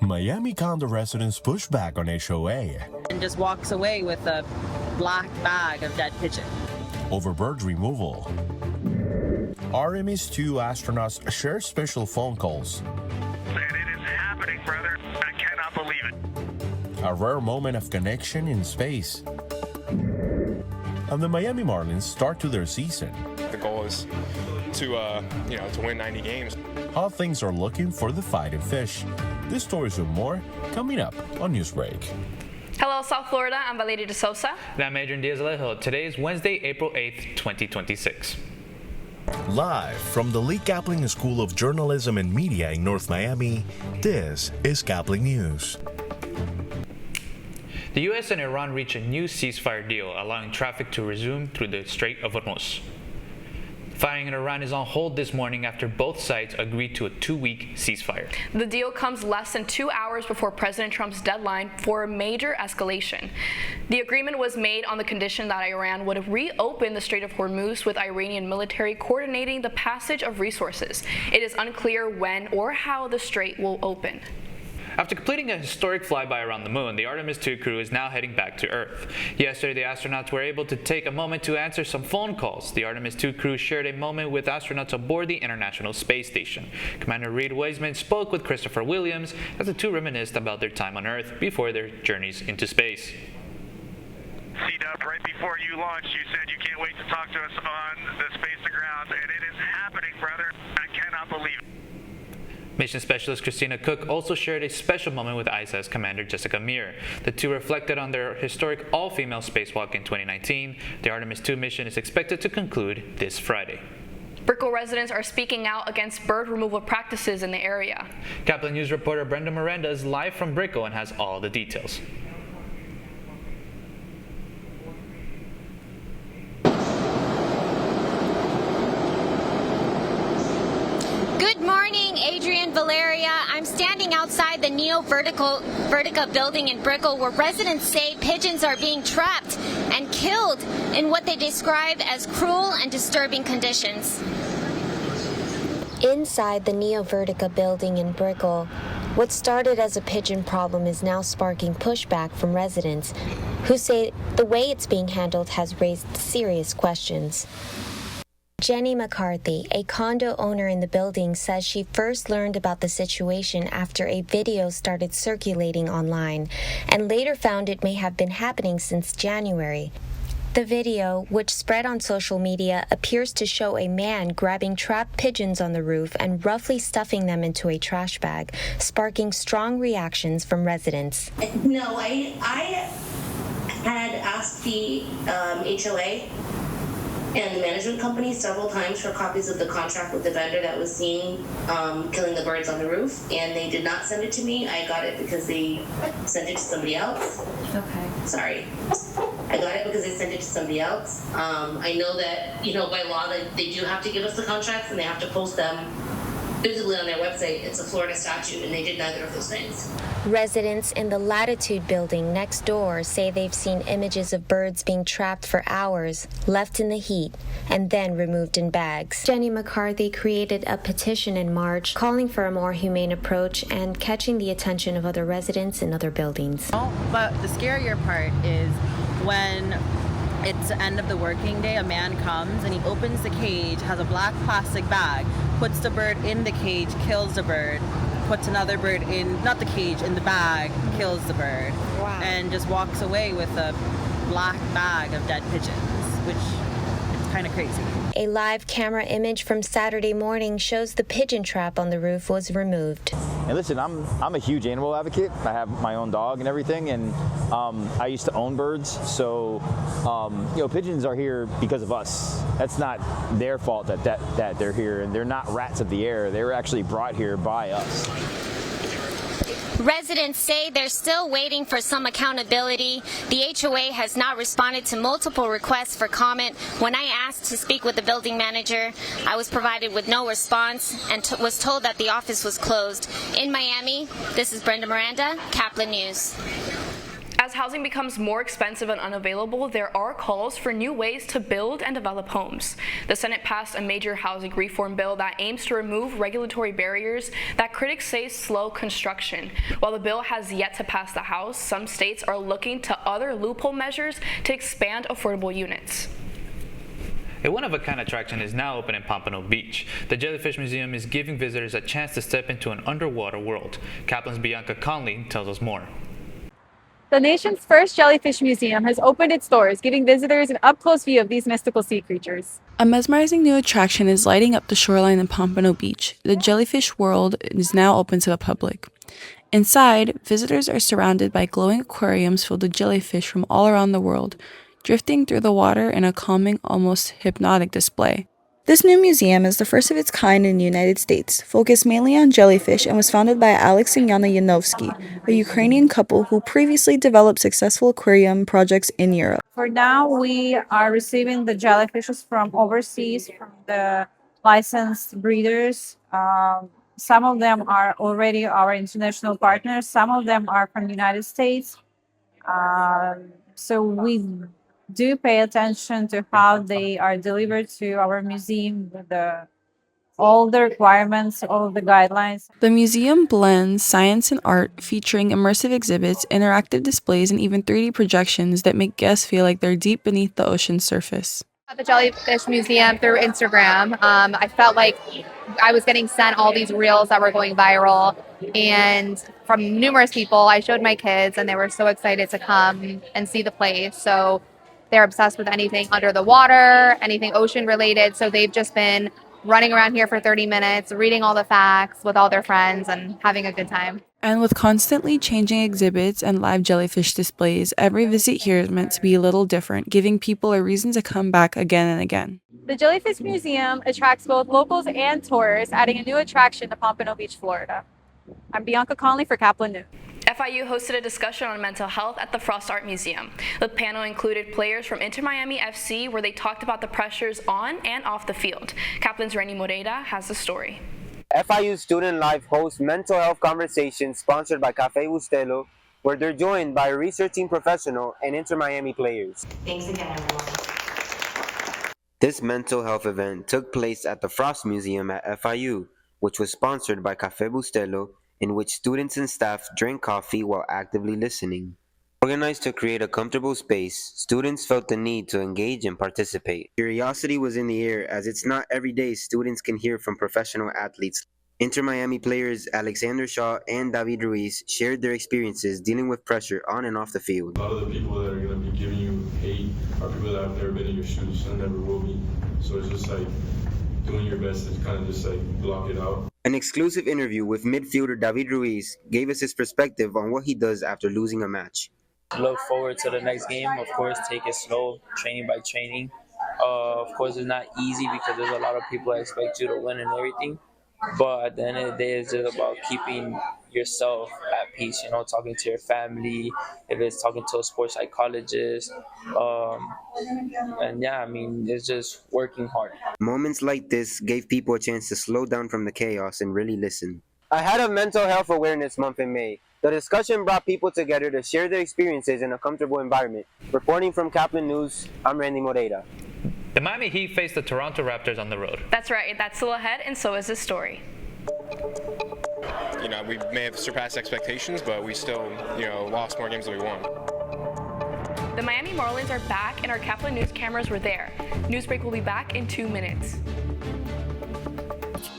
Miami condo residents push back on HOA and just walks away with a black bag of dead pigeon. over bird removal. Artemis 2 astronauts share special phone calls. And it is happening, brother. I cannot believe it. A rare moment of connection in space. And the Miami Marlins start to their season. The goal is to win 90 games. How things are looking for the Fighting Fish. This stories and more coming up on Newsbreak. Hello, South Florida. I'm Valeria de Sosa. And I'm Adrian Diaz-Alejo. Today is Wednesday, April 8th, 2026. Live from the Lee Caplin School of Journalism and Media in North Miami, this is Caplin News. The U.S. and Iran reached a new ceasefire deal, allowing traffic to resume through the Strait of Hormuz. Fighting in Iran is on hold this morning after both sides agreed to a 2-week ceasefire. The deal comes less than 2 hours before President Trump's deadline for a major escalation. The agreement was made on the condition that Iran would reopen the Strait of Hormuz, with Iranian military coordinating the passage of resources. It is unclear when or how the strait will open. After completing a historic flyby around the moon, the Artemis 2 crew is now heading back to Earth. Yesterday, the astronauts were able to take a moment to answer some phone calls. The Artemis 2 crew shared a moment with astronauts aboard the International Space Station. Commander Reed Wiseman spoke with Christopher Williams as the two reminisced about their time on Earth before their journeys into space. C-Dub, right before you launched, you said you can't wait to talk to us on the space to ground, and it is happening, brother. I cannot believe it. Mission Specialist Christina Cook also shared a special moment with ISS Commander Jessica Meir. The two reflected on their historic all-female spacewalk in 2019. The Artemis 2 mission is expected to conclude this Friday. Brickell residents are speaking out against bird removal practices in the area. Caplin News reporter Brenda Miranda is live from Brickell and has all the details. Good morning, Adrian, Valeria. I'm standing outside the Vertica building in Brickell, where residents say pigeons are being trapped and killed in what they describe as cruel and disturbing conditions. Inside the Vertica building in Brickell, what started as a pigeon problem is now sparking pushback from residents who say the way it's being handled has raised serious questions. Jenny McCarthy, a condo owner in the building, says she first learned about the situation after a video started circulating online and later found it may have been happening since January. The video, which spread on social media, appears to show a man grabbing trapped pigeons on the roof and roughly stuffing them into a trash bag, sparking strong reactions from residents. No, I had asked the HOA and the management company several times for copies of the contract with the vendor that was seen killing the birds on the roof, and they did not send it to me. I got it because they sent it to somebody else. Okay. Sorry. I got it because they sent it to somebody else. I know that, by law, that they do have to give us the contracts and they have to post them physically on their website. It's a Florida statute, and they did neither of those things. Residents in the Latitude building next door say they've seen images of birds being trapped for hours, left in the heat, and then removed in bags. Jenny McCarthy created a petition in March calling for a more humane approach and catching the attention of other residents in other buildings. But the scarier part is when it's the end of the working day, a man comes and he opens the cage, has a black plastic bag, puts the bird in the cage, kills the bird, puts another bird in, not the cage, in the bag, kills the bird, and just walks away with a black bag of dead pigeons, which is kind of crazy. A live camera image from Saturday morning shows the pigeon trap on the roof was removed. And listen, I'm a huge animal advocate. I have my own dog and everything, and I used to own birds, so pigeons are here because of us. That's not their fault that they're here, and they're not rats of the air. They were actually brought here by us. Residents say they're still waiting for some accountability. The HOA has not responded to multiple requests for comment. When I asked to speak with the building manager, I was provided with no response and was told that the office was closed. In Miami, this is Brenda Miranda, Caplin News. As housing becomes more expensive and unavailable, there are calls for new ways to build and develop homes. The Senate passed a major housing reform bill that aims to remove regulatory barriers that critics say slow construction. While the bill has yet to pass the House, some states are looking to other loophole measures to expand affordable units. A one-of-a-kind attraction is now open in Pompano Beach. The Jellyfish Museum is giving visitors a chance to step into an underwater world. Caplin's Bianca Conley tells us more. The nation's first jellyfish museum has opened its doors, giving visitors an up-close view of these mystical sea creatures. A mesmerizing new attraction is lighting up the shoreline in Pompano Beach. The Jellyfish World is now open to the public. Inside, visitors are surrounded by glowing aquariums filled with jellyfish from all around the world, drifting through the water in a calming, almost hypnotic display. This new museum is the first of its kind in the United States, focused mainly on jellyfish, and was founded by Alex and Yana Yanovsky, a Ukrainian couple who previously developed successful aquarium projects in Europe. For now, we are receiving the jellyfishes from overseas, from the licensed breeders. Some of them are already our international partners. Some of them are from the United States. So we do pay attention to how they are delivered to our museum, with all the requirements, all of the guidelines. The museum blends science and art, featuring immersive exhibits, interactive displays, and even 3D projections that make guests feel like they're deep beneath the ocean's surface. At the Jellyfish Museum through Instagram, I felt like I was getting sent all these reels that were going viral, and from numerous people. I showed my kids and they were so excited to come and see the place. So they're obsessed with anything under the water, anything ocean related. So they've just been running around here for 30 minutes, reading all the facts with all their friends and having a good time. And with constantly changing exhibits and live jellyfish displays, every visit here is meant to be a little different, giving people a reason to come back again and again. The Jellyfish Museum attracts both locals and tourists, adding a new attraction to Pompano Beach, Florida. I'm Bianca Conley for Caplin News. FIU hosted a discussion on mental health at the Frost Art Museum. The panel included players from Inter Miami FC, where they talked about the pressures on and off the field. Caplin's Randy Moreira has the story. FIU Student Life hosts mental health conversations sponsored by Cafe Bustelo, where they're joined by a researching professional and Inter Miami players. Thanks again, everyone. This mental health event took place at the Frost Museum at FIU, which was sponsored by Cafe Bustelo, in which students and staff drank coffee while actively listening. Organized to create a comfortable space, students felt the need to engage and participate. Curiosity was in the air, as it's not every day students can hear from professional athletes. Inter Miami players Alexander Shaw and David Ruiz shared their experiences dealing with pressure on and off the field. A lot of the people that are going to be giving you hate are people that have never been in your shoes and never will be. So it's just like doing your best to kind of just like block it out. An exclusive interview with midfielder David Ruiz gave us his perspective on what he does after losing a match. Look forward to the next game. Of course, take it slow, training by training. Of course, it's not easy because there's a lot of people that expect you to win and everything. But at the end of the day, it's just about keeping yourself at peace, you know, talking to your family, if it's talking to a sports psychologist. And yeah, I mean, it's just working hard. Moments like this gave people a chance to slow down from the chaos and really listen. Ahead of Mental Health Awareness Month in May, the discussion brought people together to share their experiences in a comfortable environment. Reporting from Caplin News, I'm Randy Moreira. The Miami Heat faced the Toronto Raptors on the road. That's right, that's still ahead, and so is this story. You know, we may have surpassed expectations, but we still, lost more games than we won. The Miami Marlins are back, and our Caplin News cameras were there. Newsbreak will be back in 2 minutes.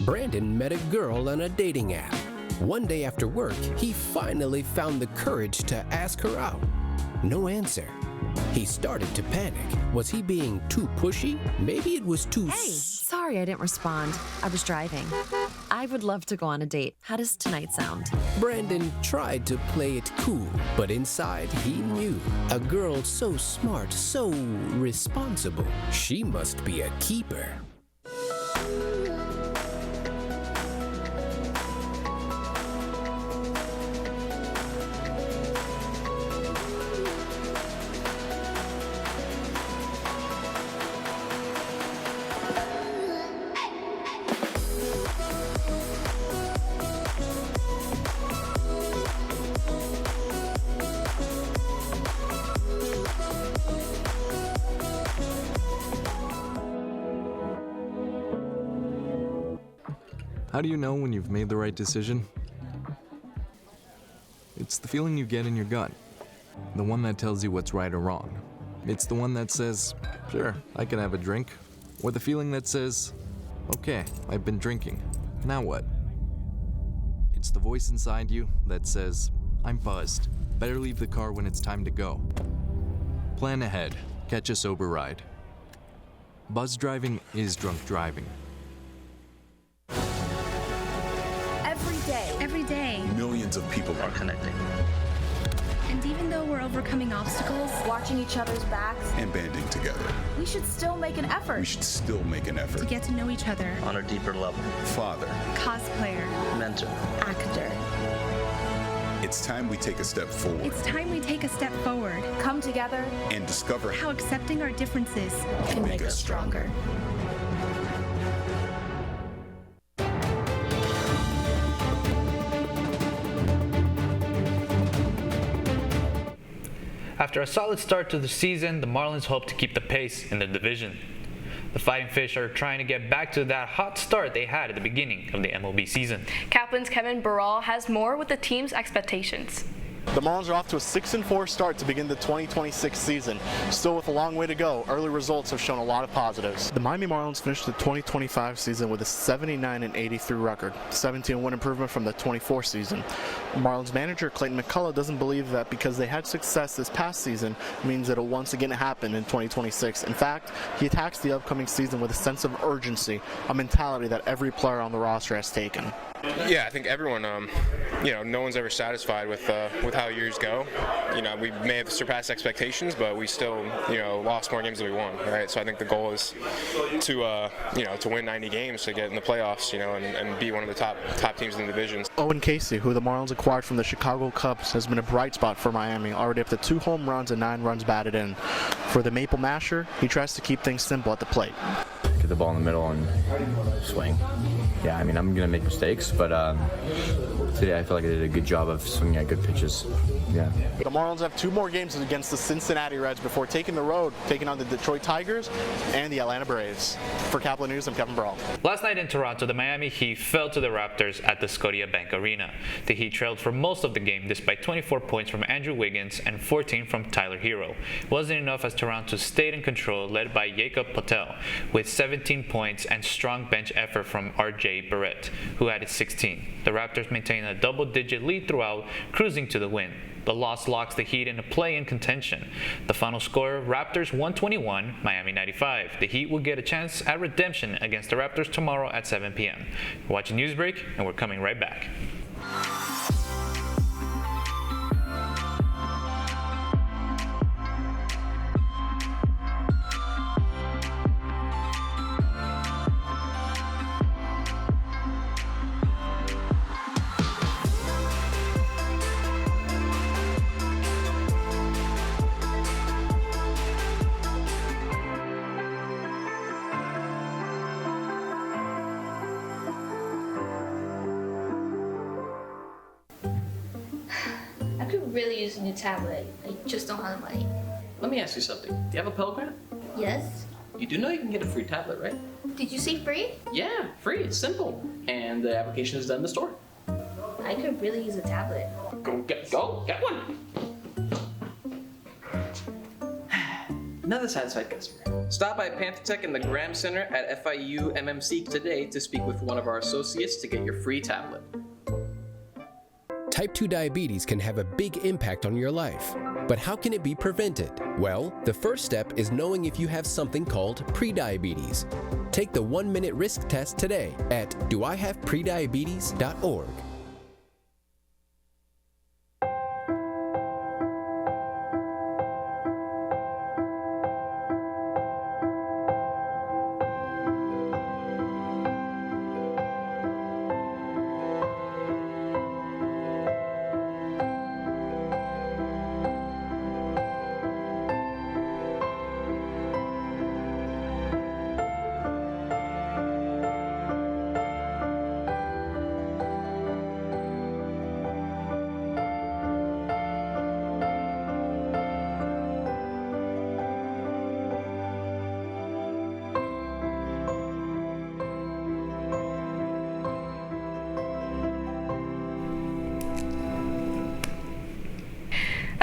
Brandon met a girl on a dating app. One day after work, he finally found the courage to ask her out. No answer. He started to panic. Was he being too pushy? Maybe it was too... Hey, sorry I didn't respond. I was driving. I would love to go on a date. How does tonight sound? Brandon tried to play it cool, but inside he knew. A girl so smart, so responsible. She must be a keeper. How do you know when you've made the right decision? It's the feeling you get in your gut. The one that tells you what's right or wrong. It's the one that says, sure, I can have a drink. Or the feeling that says, okay, I've been drinking. Now what? It's the voice inside you that says, I'm buzzed. Better leave the car when it's time to go. Plan ahead. Catch a sober ride. Buzz driving is drunk driving. Every day, millions of people are connecting. And even though we're overcoming obstacles, watching each other's backs, and banding together, we should still make an effort. We should still make an effort to get to know each other on a deeper level. Father, cosplayer, mentor, actor. It's time we take a step forward. It's time we take a step forward. Come together and discover how accepting our differences can make us stronger. After a solid start to the season, the Marlins hope to keep the pace in the division. The Fighting Fish are trying to get back to that hot start they had at the beginning of the MLB season. Caplin's Kevin Burrell has more with the team's expectations. The Marlins are off to a 6-4 start to begin the 2026 season. Still with a long way to go, early results have shown a lot of positives. The Miami Marlins finished the 2025 season with a 79-83 record, 17-1 improvement from the 24 season. Marlins manager Clayton McCullough doesn't believe that because they had success this past season means it'll once again happen in 2026. In fact, he attacks the upcoming season with a sense of urgency, a mentality that every player on the roster has taken. Yeah, I think everyone, no one's ever satisfied with how years go. We may have surpassed expectations, but we still, lost more games than we won, right? So I think the goal is to win 90 games to get in the playoffs, and be one of the top teams in the division. Owen Casey, who the Marlins acquired from the Chicago Cubs, has been a bright spot for Miami, already up to 2 home runs and 9 runs batted in. For the Maple Masher, he tries to keep things simple at the plate. Get the ball in the middle and swing. Yeah, I'm going to make mistakes, but today I feel like I did a good job of swinging at good pitches. Yeah. The Marlins have 2 more games against the Cincinnati Reds before taking the road, taking on the Detroit Tigers and the Atlanta Braves. For Caplin News, I'm Kevin Burrell. Last night in Toronto, the Miami Heat fell to the Raptors at the Scotiabank Arena. The Heat trailed for most of the game despite 24 points from Andrew Wiggins and 14 from Tyler Hero. It wasn't enough as Toronto stayed in control, led by Jakob Poeltl with 17 points and strong bench effort from RJ Barrett, who added 16. The Raptors maintained a double-digit lead throughout, cruising to the win. The loss locks the Heat into play-in contention. The final score, Raptors 121, Miami 95. The Heat will get a chance at redemption against the Raptors tomorrow at 7 p.m. We're watching Newsbreak, and we're coming right back. Really use a new tablet. I just don't have the money. Let me ask you something. Do you have a Pell Grant? Yes. You do know you can get a free tablet, right? Did you say free? Yeah, free. It's simple. And the application is done in the store. I could really use a tablet. Go get one. Another satisfied customer. Stop by Panthertech in the Graham Center at FIU MMC today to speak with one of our associates to get your free tablet. Type 2 diabetes can have a big impact on your life. But how can it be prevented? Well, the first step is knowing if you have something called prediabetes. Take the 1-minute risk test today at doihaveprediabetes.org.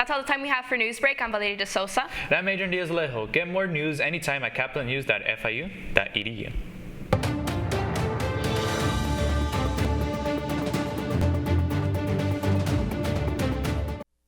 That's all the time we have for Newsbreak. I'm Valeria De Sosa. And I'm Adrian Diaz-Alejo. Get more news anytime at caplinnews.fiu.edu.